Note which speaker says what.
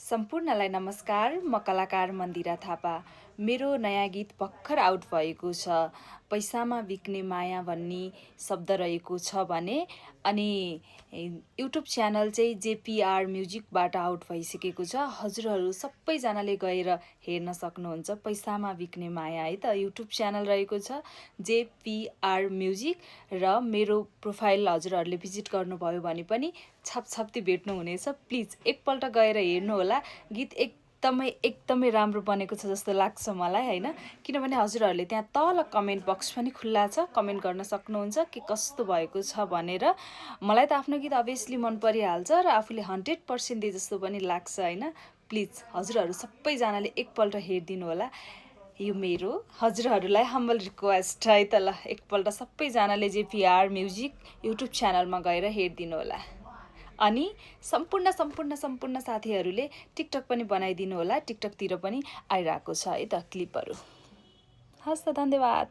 Speaker 1: सम्पूर्णलाई नमस्कार। म कलाकार मन्दिरा थापा। मेरो नयाँ गीत भर्खर आउट भएको छ। पैसामा बिक्ने माया भन्ने शब्द रहेको छ भने अनि युट्युब च्यानल चाहिँ जेपीआर म्युजिकबाट आउट भइसकेको छ। हजुरहरू सबैजनाले गएर हेर्न सक्नुहुन्छ। पैसामा बिक्ने माया है त युट्युब च्यानल रहेको छ जेपीआर म्युजिक र मेरो प्रोफाइल हजुरहरूले भिजिट गर्नुभयो भने पनि छापछाप्ती भेट्नुहुनेछ। प्लिज एकपल्ट गएर हेर्नुहोला। गीत एकदमै राम्रो बनेको छ जस्तो लाग्छ मलाई हैन, किनभने हजुरहरूले त्यहाँ तल कमेन्ट बक्स पनि खुल्ला छ, कमेन्ट गर्न सक्नुहुन्छ के कस्तो भएको छ भनेर। मलाई त आफ्नो गीत अभियसली मन परिहाल्छ र आफूले 100% दिए जस्तो पनि लाग्छ हैन। प्लिज हजुरहरू सबैजनाले एकपल्ट हेरिदिनु होला। यो मेरो हजुरहरूलाई हम्बल रिक्वेस्ट है त। ल एकपल्ट सबैजनाले जेपीआर म्युजिक युट्युब च्यानलमा गएर हेरिदिनु होला। अनि सम्पूर्ण साथीहरूले टिकटक पनि बनाइदिनु होला। टिकटकतिर पनि आइरहेको छ है त क्लिपहरू। हस् त, धन्यवाद।